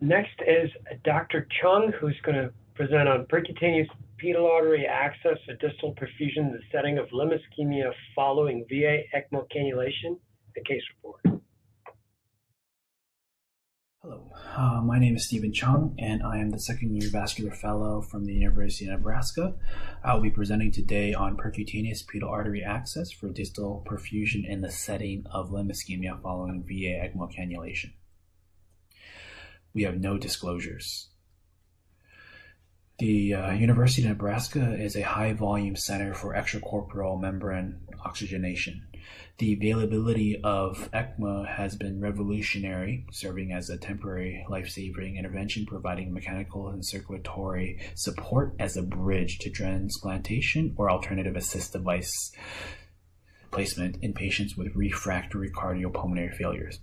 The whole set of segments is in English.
Next is Dr. Cheung, who's going to present on percutaneous pedal artery access or distal perfusion in the setting of limb ischemia following VA ECMO cannulation. The case report. Hello, my name is Stephen Cheung, and I am the second-year vascular fellow from the University of Nebraska. I will be presenting today on percutaneous pedal artery access for distal perfusion in the setting of limb ischemia following VA ECMO cannulation. We have no disclosures. The University of Nebraska is a high-volume center for extracorporeal membrane oxygenation. The availability of ECMO has been revolutionary, serving as a temporary life-saving intervention, providing mechanical and circulatory support as a bridge to transplantation or alternative assist device placement in patients with refractory cardiopulmonary failures.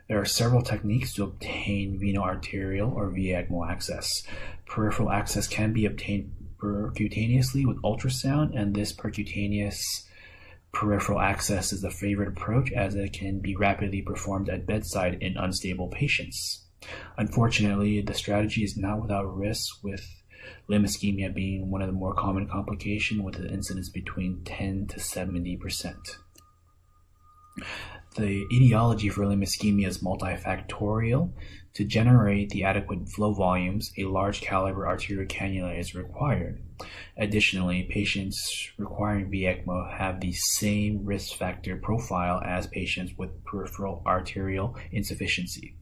There are several techniques to obtain veno-arterial or VA ECMO access. Peripheral access can be obtained percutaneously with ultrasound, and this percutaneous peripheral access is the favorite approach as it can be rapidly performed at bedside in unstable patients. Unfortunately, the strategy is not without risk, with limb ischemia being one of the more common complications with an incidence between 10 to 70%. The etiology for limb ischemia is multifactorial. To generate the adequate flow volumes, a large caliber arterial cannula is required. Additionally, patients requiring VECMO have the same risk factor profile as patients with peripheral arterial insufficiency.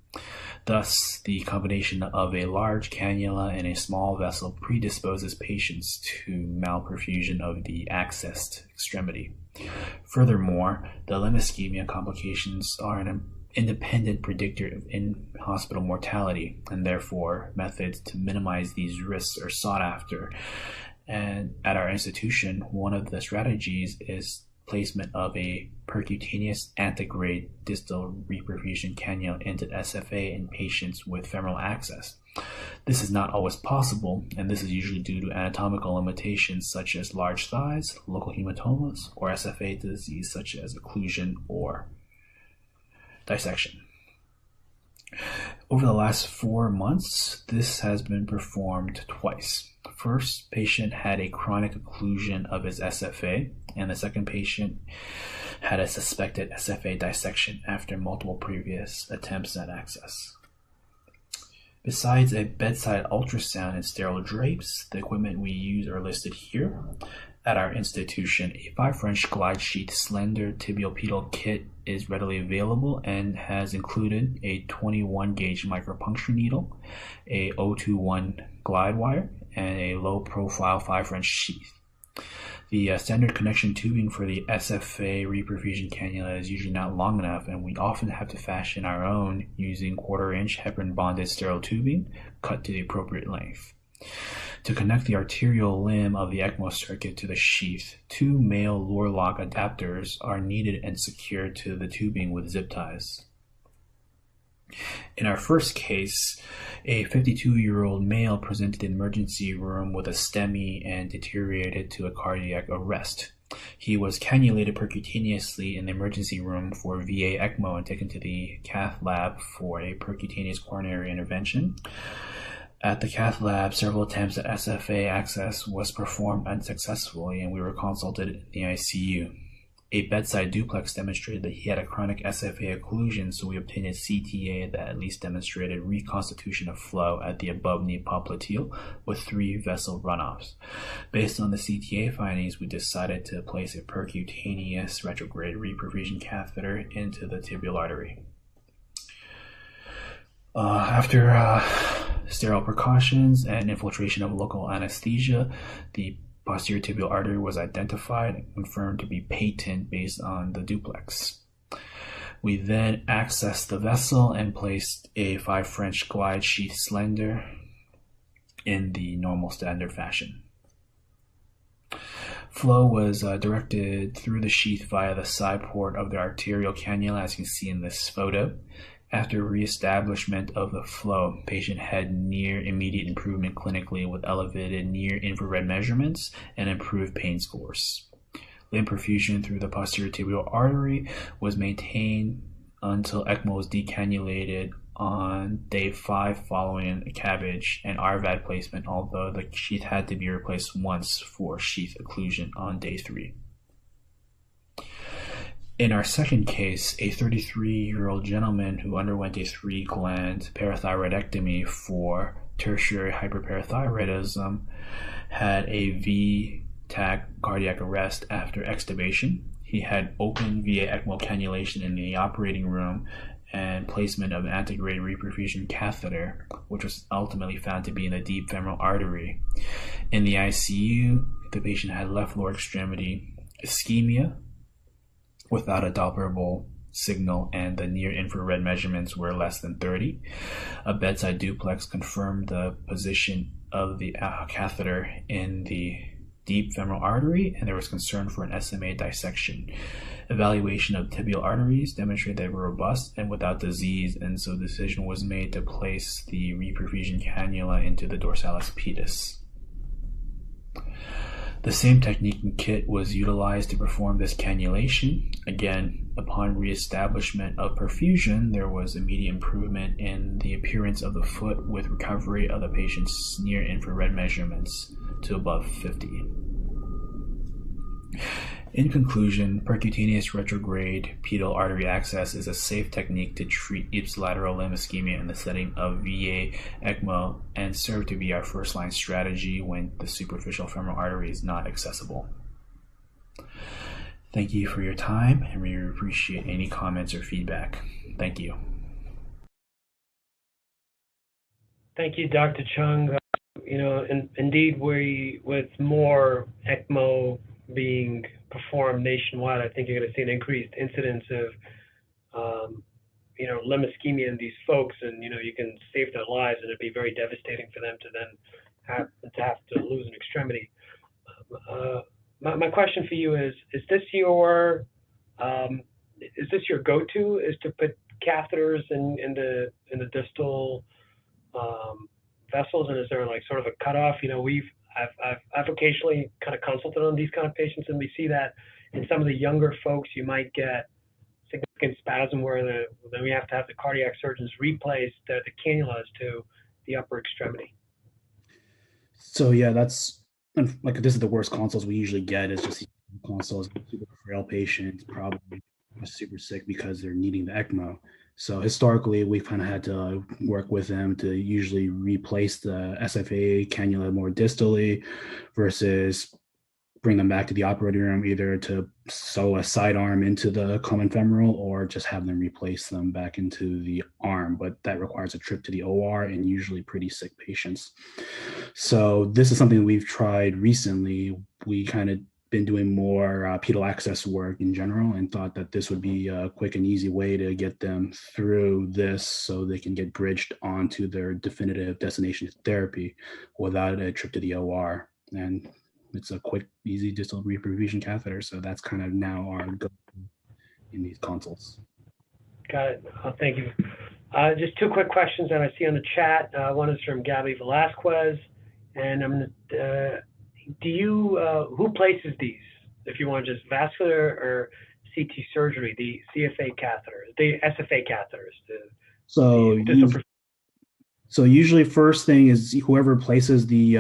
Thus, the combination of a large cannula and a small vessel predisposes patients to malperfusion of the accessed extremity. Furthermore, the limb ischemia complications are an independent predictor of in-hospital mortality, and therefore methods to minimize these risks are sought after. And at our institution, one of the strategies is placement of a percutaneous antegrade distal reperfusion cannula into SFA in patients with femoral access. This is not always possible, and this is usually due to anatomical limitations such as large thighs, local hematomas, or SFA disease such as occlusion or dissection. Over the last 4 months, this has been performed twice. The first patient had a chronic occlusion of his SFA, and the second patient had a suspected SFA dissection after multiple previous attempts at access. Besides a bedside ultrasound and sterile drapes, the equipment we use are listed here. At our institution, a 5 French glide sheath slender tibial pedal kit is readily available and has included a 21 gauge micropuncture needle, a 021 glide wire, and a low profile 5 French sheath. The standard connection tubing for the SFA reperfusion cannula is usually not long enough, and we often have to fashion our own using 1/4 inch heparin bonded sterile tubing cut to the appropriate length. To connect the arterial limb of the ECMO circuit to the sheath, 2 male lure lock adapters are needed and secured to the tubing with zip ties. In our first case, a 52-year-old male presented in the emergency room with a STEMI and deteriorated to a cardiac arrest. He was cannulated percutaneously in the emergency room for VA ECMO and taken to the cath lab for a percutaneous coronary intervention. At the cath lab, several attempts at SFA access was performed unsuccessfully, and we were consulted in the ICU. A bedside duplex demonstrated that he had a chronic SFA occlusion, so we obtained a CTA that at least demonstrated reconstitution of flow at the above-knee popliteal with 3 vessel runoffs. Based on the CTA findings, we decided to place a percutaneous retrograde reperfusion catheter into the tibial artery. After sterile precautions and infiltration of local anesthesia, the posterior tibial artery was identified and confirmed to be patent based on the duplex. We then accessed the vessel and placed a 5 French glide sheath slender in the normal standard fashion. Flow was directed through the sheath via the side port of the arterial cannula, as you can see in this photo. After reestablishment of the flow, patient had near immediate improvement clinically with elevated near-infrared measurements and improved pain scores. Limb perfusion through the posterior tibial artery was maintained until ECMO was decannulated on day 5 following a CABG and RVAD placement, although the sheath had to be replaced once for sheath occlusion on day 3. In our second case, a 33-year-old gentleman who underwent a 3-gland parathyroidectomy for tertiary hyperparathyroidism had a V-tach cardiac arrest after extubation. He had open VA ECMO cannulation in the operating room and placement of an antegrade reperfusion catheter, which was ultimately found to be in the deep femoral artery. In the ICU, the patient had left lower extremity ischemia without a Dopplerable signal, and the near-infrared measurements were less than 30. A bedside duplex confirmed the position of the catheter in the deep femoral artery, and there was concern for an SMA dissection. Evaluation of tibial arteries demonstrated they were robust and without disease, and so the decision was made to place the reperfusion cannula into the dorsalis pedis. The same technique and kit was utilized to perform this cannulation. Again, upon reestablishment of perfusion, there was immediate improvement in the appearance of the foot with recovery of the patient's near-infrared measurements to above 50. In conclusion, percutaneous retrograde pedal artery access is a safe technique to treat ipsilateral limb ischemia in the setting of VA ECMO and serve to be our first-line strategy when the superficial femoral artery is not accessible. Thank you for your time, and we appreciate any comments or feedback. Thank you. Thank you, Dr. Cheung. Indeed, with more ECMO being performed nationwide, I think you're going to see an increased incidence of, limb ischemia in these folks, and you can save their lives, and it'd be very devastating for them to then have to lose an extremity. My question for you is this your go-to? Is to put catheters in the distal vessels, and is there like sort of a cutoff? I've occasionally kind of consulted on these kind of patients, and we see that in some of the younger folks, you might get significant spasm where then we have to have the cardiac surgeons replace the cannulas to the upper extremity. So yeah, that's like this is the worst consults we usually get is just consults, super frail patients, probably super sick because they're needing the ECMO. So historically, we've kind of had to work with them to usually replace the SFA cannula more distally versus bring them back to the operating room, either to sew a sidearm into the common femoral or just have them replace them back into the arm. But that requires a trip to the OR and usually pretty sick patients. So this is something we've tried recently. We kind of been doing more pedal access work in general and thought that this would be a quick and easy way to get them through this so they can get bridged onto their definitive destination therapy without a trip to the OR. And it's a quick, easy distal reperfusion catheter. So that's kind of now our go-to in these consults. Got it. Thank you. Just two quick questions that I see on the chat. One is from Gabby Velasquez, and I'm who places these? If you want just vascular or CT surgery, the CFA catheters, the SFA catheters. So usually first thing is whoever places the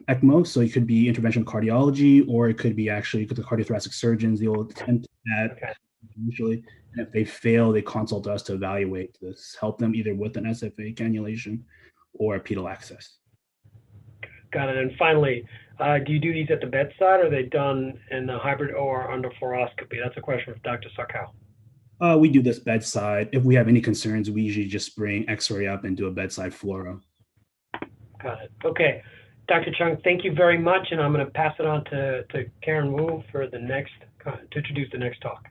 ECMO. So it could be interventional cardiology, or it could be actually the cardiothoracic surgeons. They will attempt that usually, and if they fail, they consult us to evaluate this, help them either with an SFA cannulation or a pedal access. Got it. And finally, do you do these at the bedside, or are they done in the hybrid OR under fluoroscopy? That's a question for Dr. Sarkau. We do this bedside. If we have any concerns, we usually just bring X-ray up and do a bedside fluoro. Got it. Okay. Dr. Cheung, thank you very much, and I'm going to pass it on to Karen Wu for to introduce the next talk.